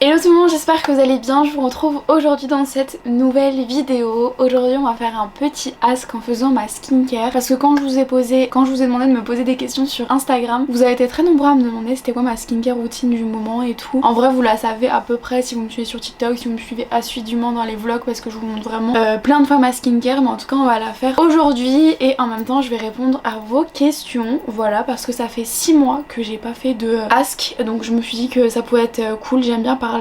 Hello tout le monde, j'espère que vous allez bien. Je vous retrouve aujourd'hui dans cette nouvelle vidéo. Aujourd'hui on va faire un petit ask en faisant ma skincare, parce que quand je vous ai demandé de me poser des questions sur Instagram, vous avez été très nombreux à me demander c'était quoi ma skincare routine du moment et tout. En vrai vous la savez à peu près si vous me suivez sur TikTok, si vous me suivez assidûment dans les vlogs, parce que je vous montre vraiment plein de fois ma skincare, mais en tout cas on va la faire aujourd'hui et en même temps je vais répondre à vos questions. Voilà, parce que ça fait 6 mois que j'ai pas fait de ask, donc je me suis dit que ça pouvait être cool. J'aime bien parler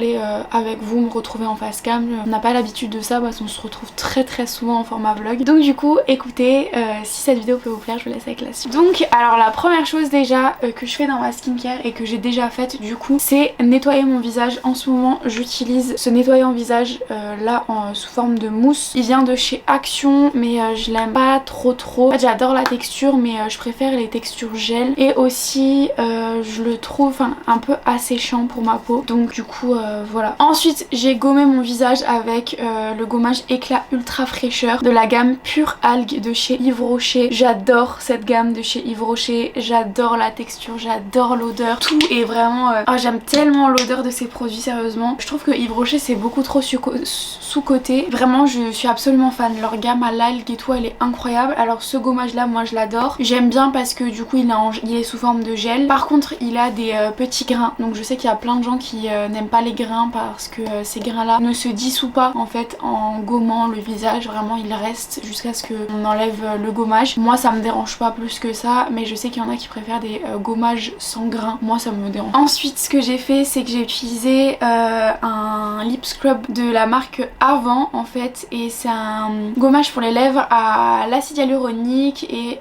avec vous, me retrouver en face cam. On n'a pas l'habitude de ça parce qu'on se retrouve très souvent en format vlog. Donc du coup écoutez, si cette vidéo peut vous plaire, je vous laisse avec la suite. Donc alors la première chose déjà que je fais dans ma skincare et que j'ai déjà faite du coup, c'est nettoyer mon visage. En ce moment j'utilise ce nettoyant visage là sous forme de mousse. Il vient de chez Action mais je l'aime pas trop. En fait j'adore la texture mais je préfère les textures gel, et aussi je le trouve un peu asséchant pour ma peau. Donc du coup voilà. Ensuite j'ai gommé mon visage avec le gommage éclat ultra fraîcheur de la gamme Pure Algue de chez Yves Rocher. J'adore cette gamme de chez Yves Rocher, j'adore la texture, j'adore l'odeur, tout est vraiment j'aime tellement l'odeur de ces produits, sérieusement. Je trouve que Yves Rocher c'est beaucoup trop sous-coté. Vraiment je suis absolument fan, leur gamme à l'algue et tout elle est incroyable. Alors ce gommage là moi je l'adore, j'aime bien parce que du coup il est sous forme de gel. Par contre il a des petits grains, donc je sais qu'il y a plein de gens qui n'aiment pas les grains parce que ces grains là ne se dissouent pas en fait en gommant le visage. Vraiment il reste jusqu'à ce qu'on enlève le gommage. Moi ça me dérange pas plus que ça, mais je sais qu'il y en a qui préfèrent des gommages sans grains. Moi ça me dérange. Ensuite ce que j'ai fait c'est que j'ai utilisé un lip scrub de la marque Avant en fait, et c'est un gommage pour les lèvres à l'acide hyaluronique et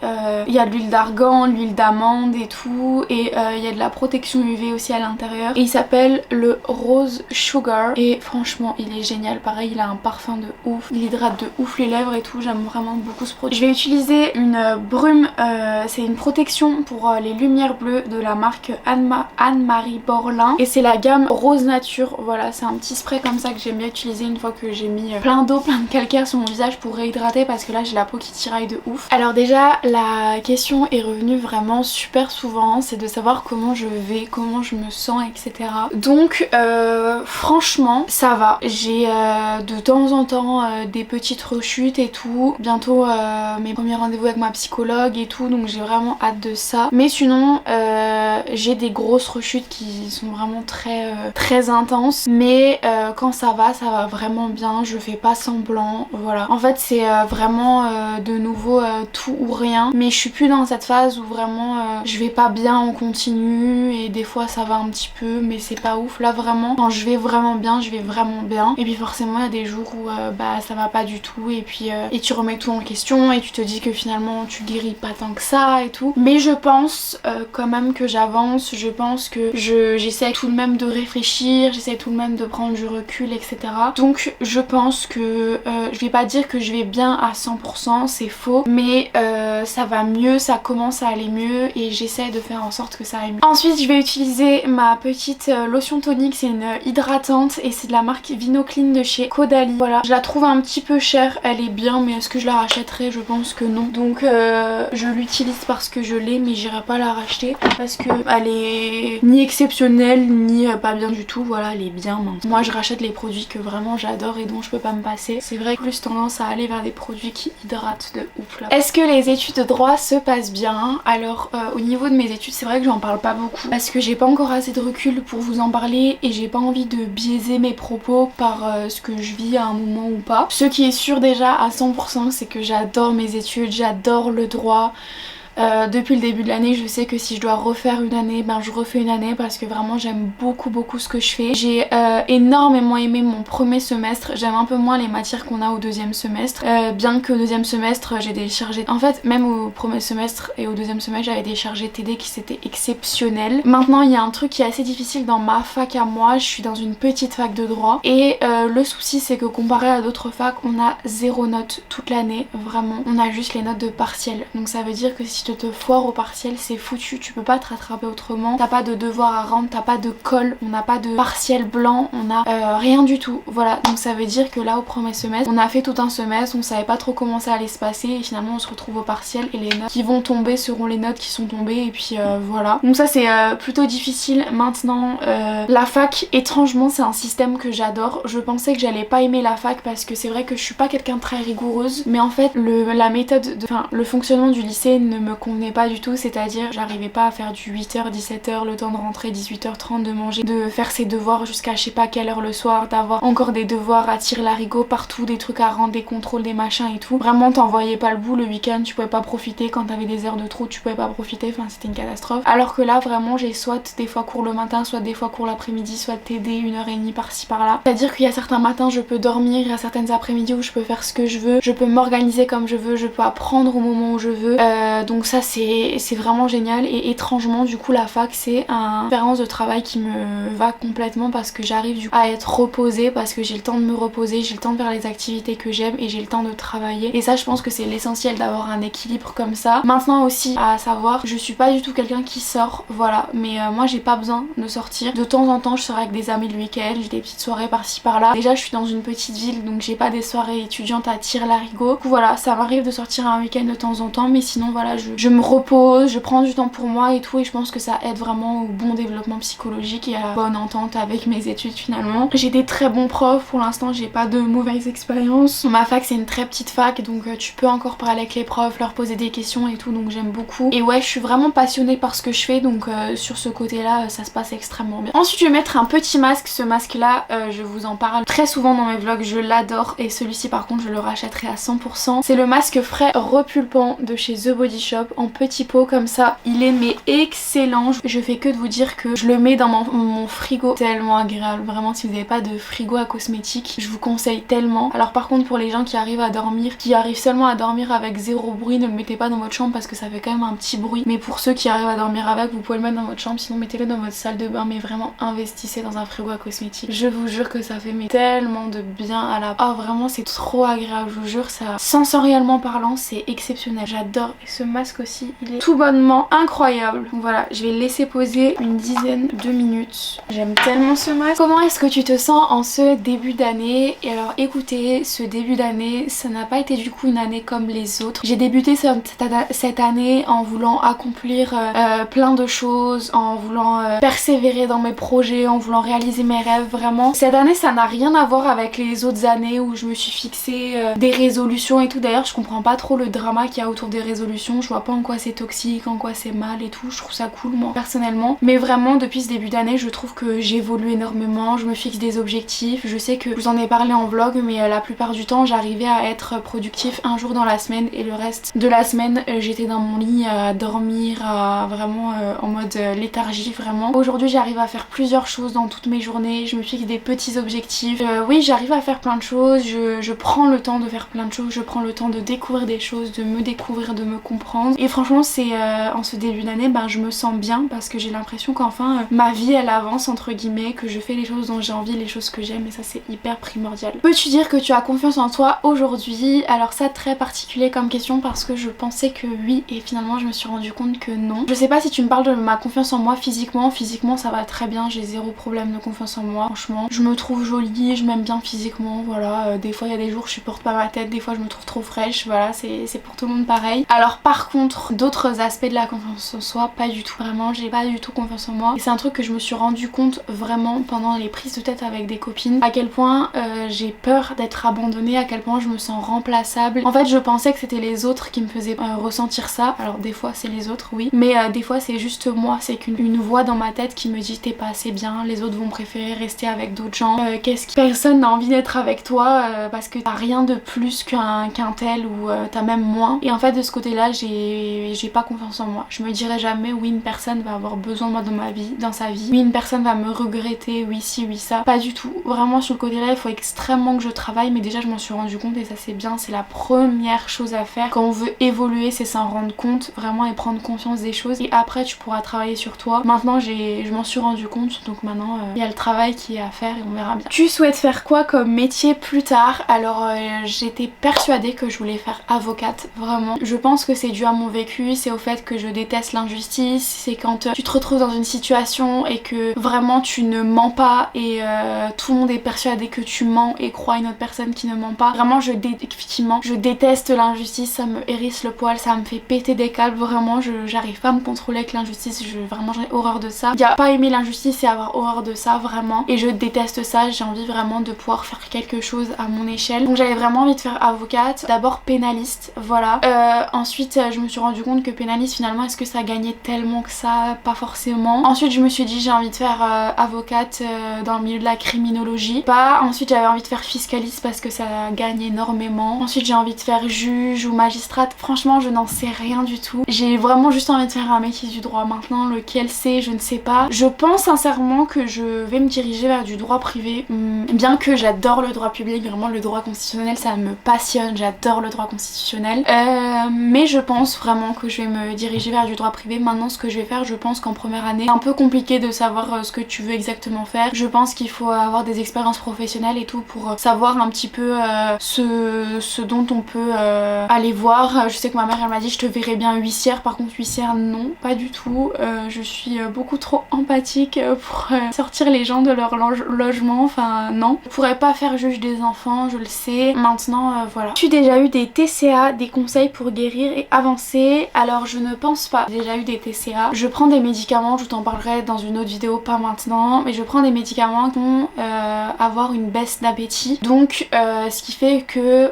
il y a de l'huile d'argan, l'huile d'amande et tout, et il y a de la protection UV aussi à l'intérieur, et il s'appelle le Rose Sugar et franchement il est génial. Pareil il a un parfum de ouf, il hydrate de ouf les lèvres et tout, j'aime vraiment beaucoup ce produit. Je vais utiliser une brume, c'est une protection pour les lumières bleues de la marque Anne-Marie Borlin, et c'est la gamme Rose Nature. Voilà, c'est un petit spray comme ça que j'aime bien utiliser une fois que j'ai mis plein d'eau, plein de calcaire sur mon visage pour réhydrater, parce que là j'ai la peau qui tiraille de ouf. Alors déjà la question est revenue vraiment super souvent, c'est de savoir comment je vais, comment je me sens, etc. Donc franchement ça va, j'ai de temps en temps des petites rechutes et tout, bientôt mes premiers rendez-vous avec ma psychologue et tout, donc j'ai vraiment hâte de ça. Mais sinon j'ai des grosses rechutes qui sont vraiment très intenses, mais quand ça va vraiment bien, je fais pas semblant. Voilà, en fait c'est vraiment de nouveau tout ou rien, mais je suis plus dans cette phase où vraiment je vais pas bien en continu, et des fois ça va un petit peu mais c'est pas ouf. Là vraiment quand je vais vraiment bien, je vais vraiment bien, et puis forcément il y a des jours où bah ça va pas du tout, et puis et tu remets tout en question et tu te dis que finalement tu guéris pas tant que ça et tout. Mais je pense quand même que j'avance, je pense que j'essaie tout de même de réfléchir, j'essaie tout de même de prendre du recul, etc. Donc je pense que je vais pas dire que je vais bien à 100%, c'est faux, mais ça va mieux, ça commence à aller mieux, et j'essaie de faire en sorte que ça aille mieux. Ensuite je vais utiliser ma petite lotion tonique, c'est une hydratante et c'est de la marque Vinoclean de chez Caudalie. Voilà, je la trouve un petit peu chère, elle est bien, mais est-ce que je la rachèterai? Je pense que non. Donc je l'utilise parce que je l'ai, mais j'irai pas la racheter parce que elle est ni exceptionnelle ni pas bien du tout. Voilà, elle est bien mince. Moi je rachète les produits que vraiment j'adore et dont je peux pas me passer. C'est vrai que plus tendance à aller vers des produits qui hydratent de ouf là. Est-ce que les études de droit se passent bien? Alors au niveau de mes études c'est vrai que j'en parle pas beaucoup parce que j'ai pas encore assez de recul pour vous en parler, et j'ai pas envie de biaiser mes propos par ce que je vis à un moment ou pas. Ce qui est sûr déjà à 100% c'est que j'adore mes études, j'adore le droit. Depuis le début de l'année je sais que si je dois refaire une année, ben je refais une année parce que vraiment j'aime beaucoup ce que je fais. J'ai énormément aimé mon premier semestre, j'aime un peu moins les matières qu'on a au deuxième semestre, bien que au deuxième semestre j'ai déchargé, en fait même au premier semestre et au deuxième semestre j'avais déchargé TD qui c'était exceptionnel. Maintenant il y a un truc qui est assez difficile dans ma fac à moi, je suis dans une petite fac de droit, et le souci c'est que comparé à d'autres facs on a 0 note toute l'année, vraiment on a juste les notes de partiel, donc ça veut dire que si tu te foires au partiel, c'est foutu, tu peux pas te rattraper autrement. T'as pas de devoir à rendre, t'as pas de colle, on n'a pas de partiel blanc, on a rien du tout. Voilà, donc ça veut dire que là au premier semestre, on a fait tout un semestre, on savait pas trop comment ça allait se passer et finalement on se retrouve au partiel et les notes qui vont tomber seront les notes qui sont tombées et puis voilà. Donc ça c'est plutôt difficile. Maintenant la fac, étrangement c'est un système que j'adore. Je pensais que j'allais pas aimer la fac parce que c'est vrai que je suis pas quelqu'un de très rigoureuse, mais en fait la méthode, le fonctionnement du lycée ne me convenait pas du tout, c'est-à-dire j'arrivais pas à faire du 8h 17h, le temps de rentrer 18h30, de manger, de faire ses devoirs jusqu'à je sais pas quelle heure le soir, d'avoir encore des devoirs à tirer l'arigot partout, des trucs à rendre, des contrôles, des machins et tout. Vraiment t'en voyais pas le bout. Le week-end tu pouvais pas profiter, quand t'avais des heures de trou tu pouvais pas profiter, enfin c'était une catastrophe. Alors que là vraiment j'ai soit des fois cours le matin, soit des fois cours l'après-midi, soit TD 1h30 par-ci par-là. C'est-à-dire qu'il y a certains matins je peux dormir, il y a certaines après-midi où je peux faire ce que je veux, je peux m'organiser comme je veux, je peux apprendre au moment où je veux. Donc ça c'est vraiment génial et étrangement du coup la fac c'est une expérience de travail qui me va complètement parce que j'arrive du coup à être reposée, parce que j'ai le temps de me reposer, j'ai le temps de faire les activités que j'aime et j'ai le temps de travailler. Et ça je pense que c'est l'essentiel d'avoir un équilibre comme ça. Maintenant aussi à savoir, je suis pas du tout quelqu'un qui sort, voilà, mais moi j'ai pas besoin de sortir. De temps en temps je sors avec des amis le week-end, j'ai des petites soirées par-ci par-là. Déjà je suis dans une petite ville donc j'ai pas des soirées étudiantes à tire-larigot. Du coup voilà, ça m'arrive de sortir un week-end de temps en temps, mais sinon voilà je me repose, je prends du temps pour moi et tout, et je pense que ça aide vraiment au bon développement psychologique et à bonne entente avec mes études finalement. J'ai des très bons profs, pour l'instant j'ai pas de mauvaises expériences. Ma fac c'est une très petite fac donc tu peux encore parler avec les profs, leur poser des questions et tout, donc j'aime beaucoup. Et ouais je suis vraiment passionnée par ce que je fais, donc sur ce côté là ça se passe extrêmement bien. Ensuite je vais mettre un petit masque, ce masque là je vous en parle très souvent dans mes vlogs, je l'adore et celui-ci par contre je le rachèterai à 100%. C'est le masque frais repulpant de chez The Body Shop en petit pot comme ça, il est mais excellent. Je fais que de vous dire que je le mets dans mon frigo, tellement agréable, vraiment si vous n'avez pas de frigo à cosmétiques je vous conseille tellement. Alors par contre pour les gens qui arrivent à dormir, qui arrivent seulement à dormir avec zéro bruit, ne le mettez pas dans votre chambre parce que ça fait quand même un petit bruit, mais pour ceux qui arrivent à dormir avec, vous pouvez le mettre dans votre chambre, sinon mettez-le dans votre salle de bain, mais vraiment investissez dans un frigo à cosmétiques, je vous jure que ça fait mais tellement de bien à la peau. Oh vraiment c'est trop agréable, je vous jure, ça sensoriellement parlant c'est exceptionnel, j'adore. Et ce masque aussi il est tout bonnement incroyable. Donc voilà, je vais le laisser poser une dizaine de minutes. J'aime tellement ce masque. Comment est-ce que tu te sens en ce début d'année? Et alors écoutez, ce début d'année ça n'a pas été du coup une année comme les autres. J'ai débuté cette année en voulant accomplir plein de choses, en voulant persévérer dans mes projets, en voulant réaliser mes rêves. Vraiment cette année ça n'a rien à voir avec les autres années où je me suis fixé des résolutions et tout. D'ailleurs je comprends pas trop le drama qu'il y a autour des résolutions, je vois pas en quoi c'est toxique, en quoi c'est mal et tout, je trouve ça cool moi personnellement. Mais vraiment depuis ce début d'année je trouve que j'évolue énormément, je me fixe des objectifs. Je sais que je vous en ai parlé en vlog mais la plupart du temps j'arrivais à être productif un jour dans la semaine et le reste de la semaine j'étais dans mon lit à dormir, à vraiment en mode léthargie vraiment. Aujourd'hui j'arrive à faire plusieurs choses dans toutes mes journées, je me fixe des petits objectifs. Oui j'arrive à faire plein de choses, je prends le temps de faire plein de choses, je prends le temps de découvrir des choses, de me découvrir, de me comprendre. Et franchement c'est en ce début d'année je me sens bien parce que j'ai l'impression qu'enfin ma vie elle avance entre guillemets, que je fais les choses dont j'ai envie, les choses que j'aime, et ça c'est hyper primordial. Peux-tu dire que tu as confiance en toi aujourd'hui? Alors ça très particulier comme question parce que je pensais que oui et finalement je me suis rendu compte que non. Je sais pas si tu me parles de ma confiance en moi physiquement ça va très bien, j'ai zéro problème de confiance en moi franchement. Je me trouve jolie, je m'aime bien physiquement, voilà. Des fois il y a des jours je supporte pas ma tête, des fois je me trouve trop fraîche, voilà, c'est pour tout le monde pareil. Alors par contre d'autres aspects de la confiance en soi pas du tout, vraiment j'ai pas du tout confiance en moi et c'est un truc que je me suis rendu compte vraiment pendant les prises de tête avec des copines, à quel point j'ai peur d'être abandonnée, à quel point je me sens remplaçable. En fait je pensais que c'était les autres qui me faisaient ressentir ça, alors des fois c'est les autres oui, mais des fois c'est juste moi, c'est qu'une voix dans ma tête qui me dit t'es pas assez bien, les autres vont préférer rester avec d'autres gens, personne n'a envie d'être avec toi parce que t'as rien de plus qu'un tel ou t'as même moins. Et en fait de ce côté là j'ai pas confiance en moi, je me dirais jamais oui une personne va avoir besoin de moi dans sa vie, oui une personne va me regretter, oui ci oui ça, pas du tout. Vraiment sur le côté là il faut extrêmement que je travaille, mais déjà je m'en suis rendu compte et ça c'est bien, c'est la première chose à faire quand on veut évoluer, c'est s'en rendre compte vraiment et prendre conscience des choses, et après tu pourras travailler sur toi. Maintenant je m'en suis rendu compte, donc maintenant il y a le travail qui est à faire et on verra bien. Tu souhaites faire quoi comme métier plus tard? Alors j'étais persuadée que je voulais faire avocate, vraiment. Je pense que c'est dû à mon vécu, c'est au fait que je déteste l'injustice, c'est quand tu te retrouves dans une situation et que vraiment tu ne mens pas et tout le monde est persuadé que tu mens et croit une autre personne qui ne ment pas. Vraiment effectivement je déteste l'injustice, ça me hérisse le poil, ça me fait péter des câbles, vraiment j'arrive pas à me contrôler avec l'injustice, vraiment j'ai horreur de ça. Il y a pas aimer l'injustice et avoir horreur de ça vraiment, et je déteste ça, j'ai envie vraiment de pouvoir faire quelque chose à mon échelle. Donc j'avais vraiment envie de faire avocate, d'abord pénaliste, voilà. Ensuite je me suis rendu compte que pénaliste finalement est-ce que ça gagnait tellement que ça, pas forcément. Ensuite je me suis dit j'ai envie de faire avocate dans le milieu de la criminologie, pas. Ensuite j'avais envie de faire fiscaliste parce que ça gagne énormément. Ensuite j'ai envie de faire juge ou magistrate, franchement je n'en sais rien du tout. J'ai vraiment juste envie de faire un métier du droit. Maintenant lequel c'est je ne sais pas. Je pense sincèrement que je vais me diriger vers du droit privé, bien que j'adore le droit public, vraiment le droit constitutionnel ça me passionne, j'adore le droit constitutionnel, mais je pense vraiment que je vais me diriger vers du droit privé. Maintenant ce que je vais faire, je pense qu'en première année c'est un peu compliqué de savoir ce que tu veux exactement faire. Je pense qu'il faut avoir des expériences professionnelles et tout pour savoir un petit peu ce dont on peut aller voir. Je sais que ma mère elle m'a dit je te verrais bien huissière, par contre huissière non, pas du tout. Je suis beaucoup trop empathique pour sortir les gens de leur logement, enfin non. Je pourrais pas faire juge des enfants, je le sais. Maintenant voilà. As-tu déjà eu des TCA, des conseils pour guérir et avancer? Alors je ne pense pas. J'ai déjà eu des TCA. Je prends des médicaments, je t'en parlerai dans une autre vidéo, pas maintenant, mais je prends des médicaments qui vont avoir une baisse d'appétit. Donc ce qui fait que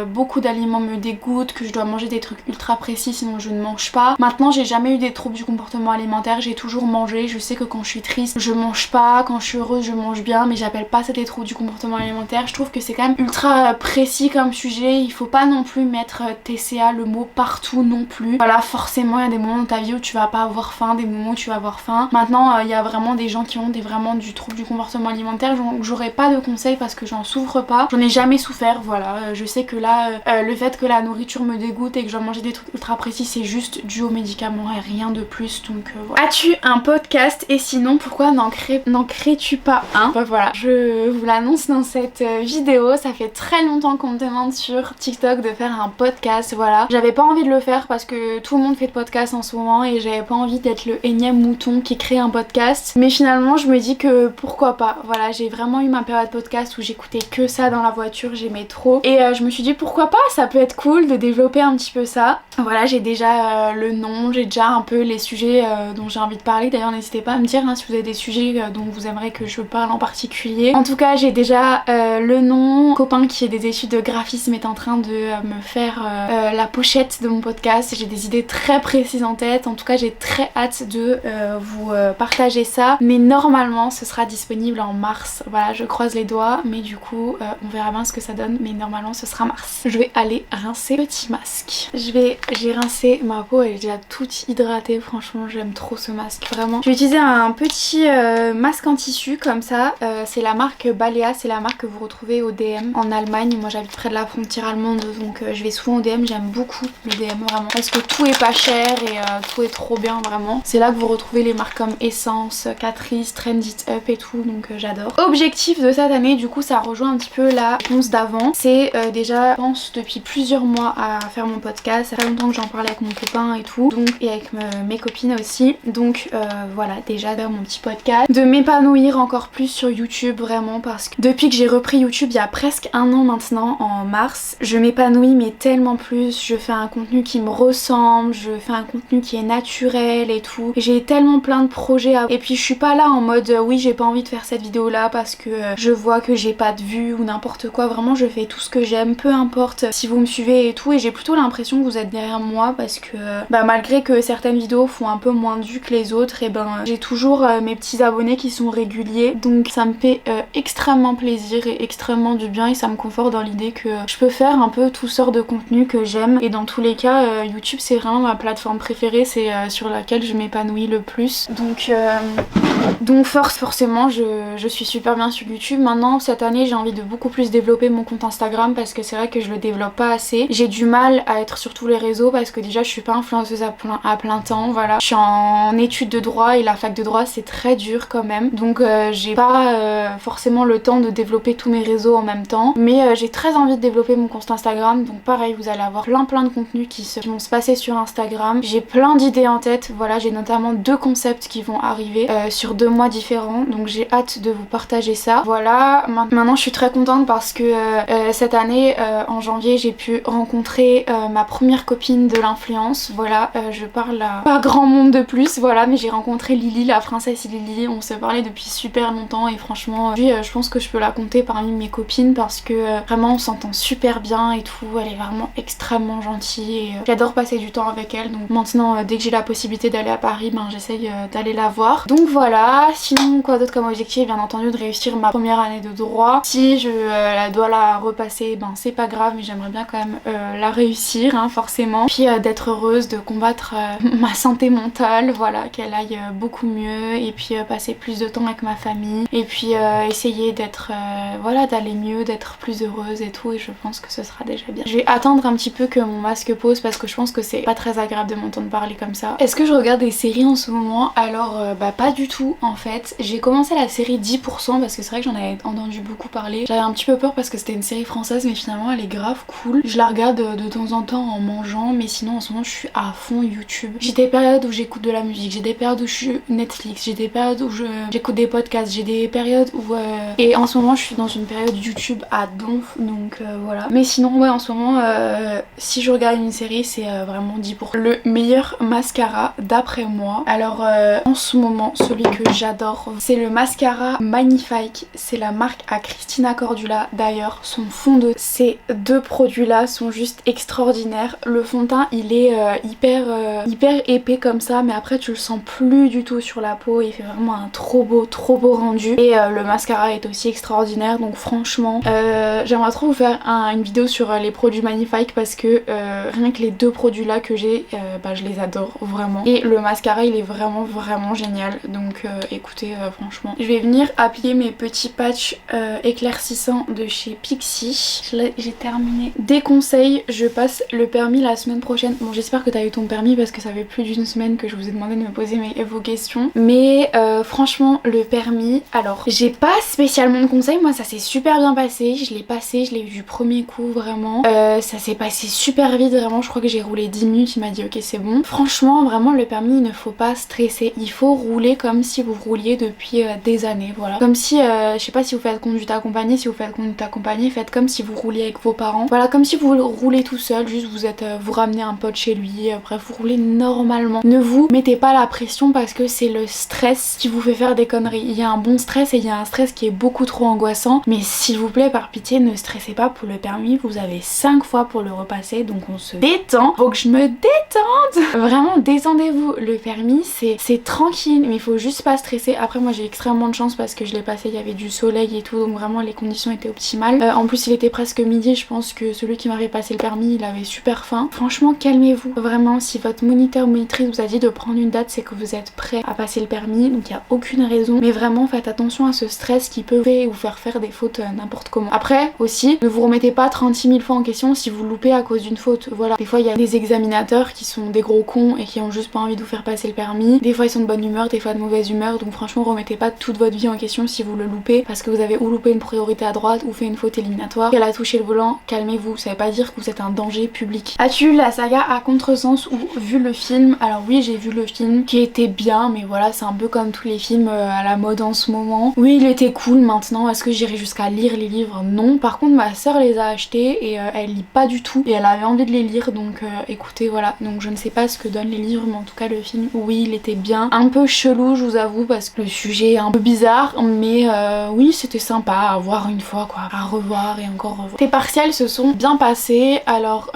beaucoup d'aliments me dégoûtent, que je dois manger des trucs ultra précis sinon je ne mange pas. Maintenant j'ai jamais eu des troubles du comportement alimentaire, j'ai toujours mangé. Je sais que quand je suis triste je mange pas, quand je suis heureuse je mange bien, mais j'appelle pas ça des troubles du comportement alimentaire. Je trouve que c'est quand même ultra précis comme sujet, il faut pas non plus mettre TCA le mot partout non plus. Voilà, forcément il y a des moments dans ta vie où tu vas pas avoir faim, des moments où tu vas avoir faim. Maintenant il y a vraiment des gens qui ont vraiment du trouble du comportement alimentaire, j'aurais pas de conseils parce que j'en souffre pas, j'en ai jamais souffert, voilà. Je sais que là le fait que la nourriture me dégoûte et que je dois manger des trucs ultra précis c'est juste dû aux médicaments et rien de plus, donc voilà. As-tu un podcast et sinon pourquoi n'en crées-tu pas un? Voilà, je vous l'annonce dans cette vidéo, ça fait très longtemps qu'on me demande sur TikTok de faire un podcast, voilà. J'avais pas envie de le faire parce que tout le monde fait de podcast en ce moment et j'avais pas envie d'être le énième mouton qui crée un podcast, mais finalement je me dis que pourquoi pas, voilà. J'ai vraiment eu ma période podcast où j'écoutais que ça dans la voiture, j'aimais trop, et je me suis dit pourquoi pas, ça peut être cool de développer un petit peu ça. Voilà, j'ai déjà le nom, j'ai déjà un peu les sujets dont j'ai envie de parler. D'ailleurs n'hésitez pas à me dire si vous avez des sujets dont vous aimeriez que je parle en particulier. En tout cas j'ai déjà le nom. Un copain qui a des études de graphisme est en train de me faire la pochette de mon podcast. J'ai des idées très précises en tête, en tout cas j'ai très hâte de vous partager ça, mais normalement ce sera disponible en mars. Voilà, je croise les doigts, mais du coup on verra bien ce que ça donne, mais normalement ce sera mars. Je vais aller rincer le petit masque. J'ai rincé, ma peau elle est déjà toute hydratée, franchement j'aime trop ce masque, vraiment. Je vais utiliser un petit masque en tissu comme ça, c'est la marque Balea, c'est la marque que vous retrouvez au DM en Allemagne. Moi j'habite près de la frontière allemande, donc je vais souvent au DM, j'aime beaucoup le DM vraiment, parce que tout est pas cher et tout est trop bien vraiment. C'est là que vous retrouvez les marques comme Essence, Catrice, Trend It Up et tout, donc j'adore. Objectif de cette année, du coup ça rejoint un petit peu la réponse d'avant, c'est déjà je pense depuis plusieurs mois à faire mon podcast, ça fait longtemps que j'en parlais avec mon copain et tout, donc, et avec mes copines aussi, donc voilà, déjà faire mon petit podcast, de m'épanouir encore plus sur YouTube vraiment, parce que depuis que j'ai repris YouTube il y a presque un an maintenant, en mars, je m'épanouis mais tellement plus, je fais un contenu qui me ressemble, je fais un contenu qui est naturel et tout, j'ai tellement plein de projets et puis je suis pas là en mode oui j'ai pas envie de faire cette vidéo là parce que je vois que j'ai pas de vues ou n'importe quoi, vraiment je fais tout ce que j'aime, peu importe si vous me suivez et tout, et j'ai plutôt l'impression que vous êtes derrière moi parce que malgré que certaines vidéos font un peu moins de vues que les autres, et j'ai toujours mes petits abonnés qui sont réguliers, donc ça me fait extrêmement plaisir et extrêmement du bien, et ça me conforte dans l'idée que je peux faire un peu tout sort de contenu que j'aime, et dans tous les cas YouTube c'est vraiment ma plateforme préférée, c'est sur laquelle je m'épanouis le plus, donc forcément je suis super bien sur YouTube. Maintenant cette année j'ai envie de beaucoup plus développer mon compte Instagram parce que c'est vrai que je le développe pas assez, j'ai du mal à être sur tous les réseaux parce que déjà je suis pas influenceuse à plein temps, voilà. Je suis en études de droit et la fac de droit c'est très dur quand même, donc j'ai pas forcément le temps de développer tous mes réseaux en même temps, mais j'ai très envie de développer mon compte Instagram, donc pareil vous allez avoir plein de contenus qui qui vont se passer sur Instagram. J'ai plein d'idées en tête, voilà, j'ai notamment 2 concepts qui vont arriver sur 2 mois différents, donc j'ai hâte de vous partager ça. Voilà, maintenant je suis très contente parce que cette année, en janvier, j'ai pu rencontrer ma première copine de l'influence. Voilà, je parle à pas grand monde de plus, voilà, mais j'ai rencontré Lily, la princesse Lily. On se parlait depuis super longtemps et franchement, je pense que je peux la compter parmi mes copines parce que vraiment on s'entend super bien et tout. Elle est vraiment extrêmement gentille et j'adore passer du temps avec elle. Donc maintenant, dès que j'ai la possibilité d'aller à Paris, ben j'essaye d'aller la voir. Donc voilà, sinon quoi d'autre comme objectif? Bien entendu de réussir ma première année de droit. Si je dois la repasser, ben c'est pas grave, mais j'aimerais bien quand même la réussir, hein, forcément. Puis d'être heureuse, de combattre ma santé mentale, voilà, qu'elle aille beaucoup mieux et puis passer plus de temps avec ma famille et puis essayer d'être voilà, d'aller mieux, d'être plus heureuse et tout, et je pense que ce sera déjà bien. Je vais attendre un petit peu que mon masque pose parce que je pense que c'est pas très agréable de m'entendre parler comme ça. Est-ce que je regarde des séries en ce moment? Alors bah pas du tout en fait. J'ai commencé la série 10% parce que c'est vrai que j'en avais entendu beaucoup parler. J'avais un petit peu peur parce que c'était une série française, mais finalement elle est grave cool. Je la regarde de temps en temps en mangeant, mais sinon en ce moment je suis à fond YouTube. J'ai des périodes où j'écoute de la musique, j'ai des périodes où je suis Netflix, j'ai des périodes où j'écoute des podcasts, j'ai des périodes où et en ce moment je suis dans une période YouTube à donf, donc voilà. Mais sinon ouais, en ce moment si je regarde une série, c'est vraiment 10%. Le meilleur mascara d'après moi. Alors en ce moment, celui que j'adore, c'est le mascara Magnifique. C'est la marque à Christina Cordula. D'ailleurs, son fond de... Ces 2 produits là sont juste extraordinaires. Le fond de teint, il est hyper épais comme ça, mais après tu le sens plus du tout sur la peau. Il fait vraiment un trop beau rendu. Et le mascara est aussi extraordinaire, donc franchement j'aimerais trop vous faire une vidéo sur les produits Magnifique parce que rien que les 2 produits là que j'ai, bah, je les adore vraiment. Et le mascara il est vraiment génial, donc écoutez, franchement. Je vais venir appliquer mes petits patchs éclaircissants de chez Pixi. J'ai terminé. Des conseils, je passe le permis la semaine prochaine. Bon, j'espère que t'as eu ton permis parce que ça fait plus d'1 semaine que je vous ai demandé de me poser vos questions. Mais franchement, le permis, alors j'ai pas spécialement de conseils. Moi ça s'est super bien passé, je l'ai eu du premier coup vraiment. Ça s'est passé super vite, vraiment. Je crois que j'ai roulé 10 minutes, il m'a dit ok c'est bon. Franchement vraiment le permis, il ne faut pas stresser, il faut rouler comme si vous rouliez depuis des années, voilà. Comme si, je sais pas si vous faites conduite accompagnée, si vous faites conduite accompagnée, faites comme si vous rouliez avec vos parents. Voilà, comme si vous roulez tout seul, juste vous ramenez un pote chez lui, bref vous roulez normalement. Ne vous mettez pas la pression parce que c'est le stress qui vous fait faire des conneries. Il y a un bon stress et il y a un stress qui est beaucoup trop angoissant, mais s'il vous plaît par pitié ne stressez pas pour le permis, vous avez 5 fois pour le repasser, donc on se détend. Faut que je me détende. Vraiment détendez-vous, le permis c'est tranquille, mais il faut juste pas stresser. Après moi j'ai extrêmement de chance parce que je l'ai passé, il y avait du soleil et tout, donc vraiment les conditions étaient optimales. En plus il était presque midi, je pense que celui qui m'avait passé le permis il avait super faim. Franchement calmez-vous, vraiment si votre moniteur ou monitrice vous a dit de prendre une date, c'est que vous êtes prêt à passer le permis, donc il n'y a aucune raison. Mais vraiment faites attention à ce stress qui peut vous faire des fautes n'importe comment. Après aussi, ne vous remettez pas 36 000 fois en question si vous loupez à cause d'une faute, voilà. Des fois il y a des examinateurs qui sont des gros cons et qui ont juste pas envie de vous faire passer le permis. Des fois ils sont de bonne humeur, des fois de mauvaise humeur, donc franchement remettez pas toute votre vie en question si vous le loupez parce que vous avez ou loupé une priorité à droite ou fait une faute éliminatoire. Elle a touché le volant, calmez-vous, ça veut pas dire que vous êtes un danger public. As-tu la saga à contresens ou vu le film? Alors oui, j'ai vu le film qui était bien, mais voilà, c'est un peu comme tous les films à la mode en ce moment. Oui, il était cool. Maintenant, est-ce que j'irai jusqu'à lire les livres? Non. Par contre ma soeur les a achetés et elle lit pas du tout et elle avait envie de les lire, donc écoutez, voilà. Donc je ne sais pas ce que donnent les livres, mais en tout cas le film, oui, il était bien. Un peu chelou, je vous avoue, parce que le sujet est un peu bizarre, mais oui, c'était sympa à voir une fois, quoi, à revoir et encore revoir. Tes partiels se sont bien passés, alors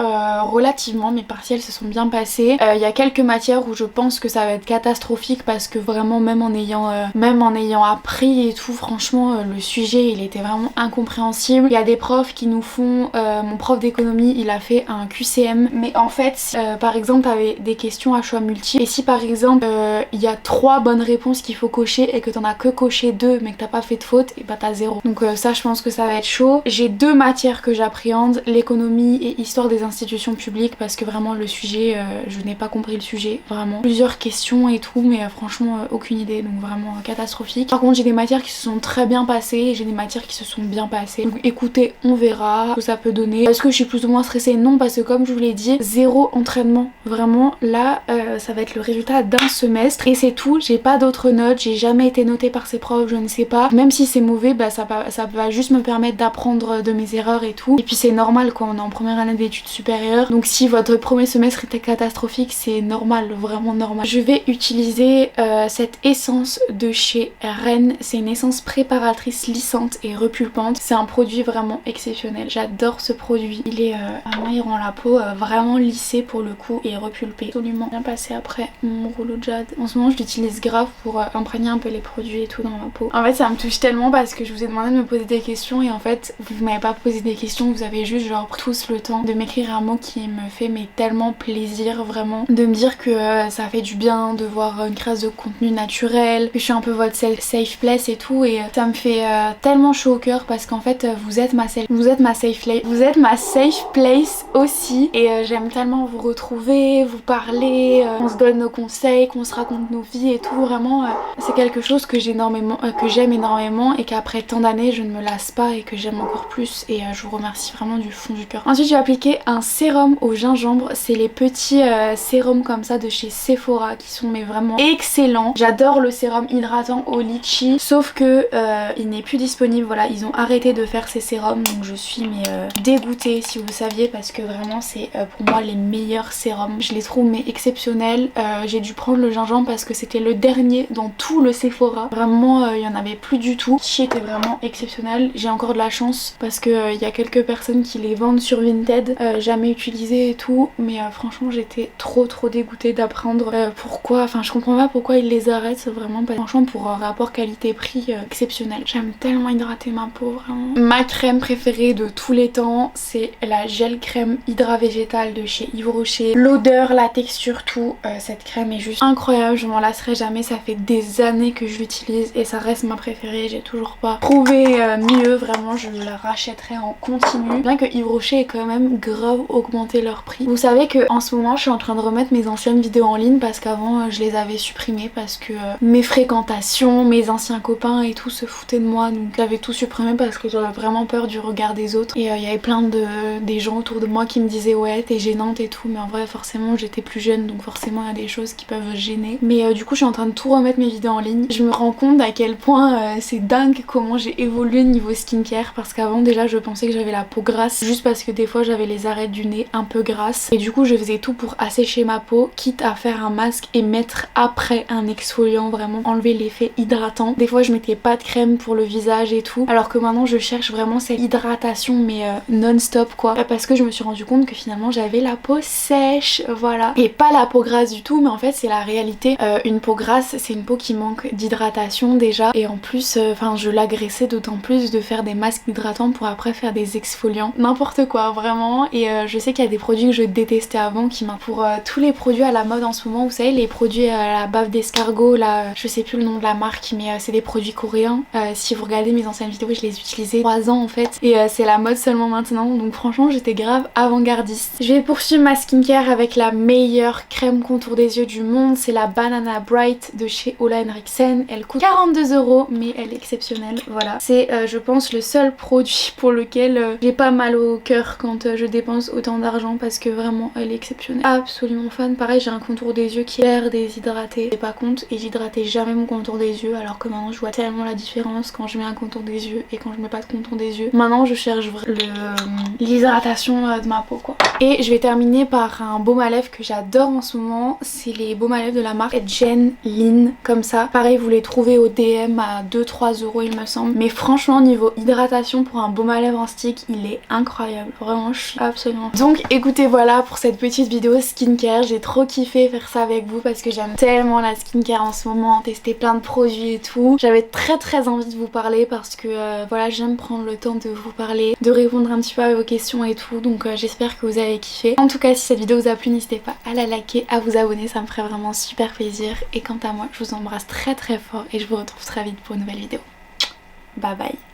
relativement, mes partiels se sont bien passés. Il y a quelques matières où je pense que ça va être catastrophique parce que vraiment même en ayant appris et tout, franchement le sujet il était vraiment incompréhensible. Il y a des profs qui nous font, mon prof d'économie il a fait un QCM, mais en fait par exemple t'avais des questions à choix multiples et si par exemple il y a 3 bonnes réponses qu'il faut cocher et que t'en as que coché 2 mais que t'as pas fait de faute, et bah t'as 0. Donc ça je pense que ça va être chaud. J'ai 2 matières que j'appréhende, l'économie et histoire des institutions publiques, parce que vraiment le sujet, je n'ai pas compris le sujet, vraiment. Plusieurs questions et tout, mais franchement aucune idée, donc vraiment catastrophique. Par contre j'ai des matières qui se sont très bien passées et j'ai des matières qui se sont bien passées. Donc écoutez, on verra ce que ça peut donner. Est-ce que je suis plus ou moins stressée? Non, parce que comme je vous l'ai dit, dit, zéro entraînement. Vraiment là ça va être le résultat d'un semestre et c'est tout. J'ai pas d'autres notes, j'ai jamais été notée par ces profs, je ne sais pas. Même si c'est mauvais, bah ça va juste me permettre d'apprendre de mes erreurs et tout. Et puis c'est normal quand on est en première année d'études supérieures. Donc si votre premier semestre était catastrophique, c'est normal, vraiment normal. Je vais utiliser cette essence de chez Rennes. C'est une essence préparatrice lissante et repulpante. C'est un produit vraiment exceptionnel. J'adore ce produit. Il est il rend la peau vraiment lissée pour le coup et repulpée. Absolument bien passé après mon rouleau de jade. En ce moment je l'utilise grave pour imprégner un peu les produits et tout dans ma peau. En fait ça me touche tellement parce que je vous ai demandé de me poser des questions et en fait vous m'avez pas posé des questions, vous avez juste genre tous le temps de m'écrire un mot qui me fait mais tellement plaisir vraiment. De me dire que ça fait du bien de voir une création de contenu naturel, que je suis un peu votre safe place et tout et ça me fait tellement chaud au cœur parce qu'en fait vous êtes ma safe place aussi et j'aime tellement vous retrouver, vous parler, on se donne nos conseils, qu'on se raconte nos vies et tout. Vraiment c'est quelque chose que j'aime énormément et qu'après tant d'années je ne me lasse pas et que j'aime encore plus et je vous remercie vraiment du fond du cœur. Ensuite j'ai appliqué un sérum au gingembre, c'est les petits sérums comme ça de chez Sephora qui sont mais vraiment excellents. J'adore le sérum hydratant au litchi sauf que il n'est plus disponible, voilà ils ont arrêté de faire ces sérums donc je suis mais dégoûtée si vous saviez parce que vraiment c'est pour moi les meilleurs sérums. Je les trouve mais exceptionnels. J'ai dû prendre le gingembre parce que c'était le dernier dans tout le Sephora. Vraiment il y en avait plus du tout. Litchi était vraiment exceptionnel. J'ai encore de la chance parce que il y a quelques personnes qui les vendent sur Vinted, jamais utilisé et tout mais franchement j'étais trop dégoûtée d'apprendre pourquoi, enfin je comprends pas pourquoi ils les arrêtent vraiment parce que franchement pour un rapport qualité-prix exceptionnel. J'aime tellement hydrater ma peau vraiment. Ma crème préférée de tous les temps c'est la gel crème hydra végétale de chez Yves Rocher. L'odeur, la texture, tout, cette crème est juste incroyable, je m'en lasserai jamais, ça fait des années que je l'utilise et ça reste ma préférée, j'ai toujours pas trouvé mieux, vraiment je la rachèterai en continu. Bien que Yves Rocher ait quand même grave augmenté leur prix. Vous savez que en ce moment je suis en train de remettre mes anciennes vidéos en ligne parce qu'avant je les avais supprimées parce que mes fréquentations, mes anciens copains et tout se foutaient de moi donc j'avais tout supprimé parce que j'avais vraiment peur du regard des autres et il y avait plein des gens autour de moi qui me disaient ouais t'es gênante et tout mais en vrai forcément j'étais plus jeune donc forcément il y a des choses qui peuvent gêner mais du coup je suis en train de tout remettre mes vidéos en ligne. Je me rends compte à quel point c'est dingue comment j'ai évolué niveau skincare parce qu'avant déjà je pensais que j'avais la peau grasse juste parce que des fois j'avais les arêtes du nez un peu grasses et du coup je faisais tout pour assécher ma peau quitte à faire un masque et mettre après un exfoliant, vraiment enlever l'effet hydratant. Des fois je mettais pas de crème pour le visage et tout alors que maintenant je cherche vraiment cette hydratation mais non-stop quoi parce que je me suis rendu compte que finalement j'avais la peau sèche, voilà, et pas la peau grasse du tout mais en fait c'est la réalité. Une peau grasse c'est une peau qui manque d'hydratation déjà et en plus enfin je l'agressais d'autant plus de faire des masques hydratants pour après faire des exfoliants, n'importe quoi vraiment et je sais qu'il y a des produits que je détestais avant qui m'ont pour tous les produits à la mode en ce moment, vous savez les produits à la bave d'escargot là, je sais plus le nom de la marque mais c'est des produits coréens. Si vous regardez mes anciennes vidéos je les utilisais 3 ans en fait et c'est la mode seulement maintenant donc franchement j'étais grave avant-gardiste. Je vais poursuivre ma skincare avec la meilleure crème contour des yeux du monde, c'est la Banana Bright de chez Ola Henriksen. Elle coûte 42 € mais elle est exceptionnelle, voilà. C'est je pense le seul produit pour lequel j'ai pas mal au cœur quand je dépense autant d'argent parce que vraiment elle est exceptionnelle. Absolument fan. Pareil j'ai un contour des yeux qui est l'air déshydraté, je me pas compte et j'hydratais jamais mon contour des yeux alors que maintenant je vois tellement la différence quand je mets un contour des yeux et quand je mets pas de contour des yeux. Maintenant je cherche l'hydratation de ma peau quoi. Et je vais terminer par un baume à lèvres que j'adore en ce moment, c'est les baumes à lèvres de la marque Jen Lin comme ça. Pareil vous les trouvez au DM à 2-3 € il me semble. Mais franchement niveau hydratation pour un baume à lèvres en stick il est incroyable. Vraiment je suis absolument... Donc écoutez voilà pour cette petite vidéo skincare. J'ai trop kiffé faire ça avec vous parce que j'aime tellement la skincare en ce moment, tester plein de produits et tout. J'avais très envie de vous parler parce que voilà j'aime prendre le temps de vous parler, de répondre un petit peu à vos questions et tout. Donc j'espère que vous avez kiffé. En tout cas si cette vidéo vous a plu n'hésitez pas à la liker, à vous abonner, ça me ferait vraiment super plaisir. Et quant à moi je vous embrasse très fort et je vous retrouve très vite pour une nouvelle vidéo. Bye bye.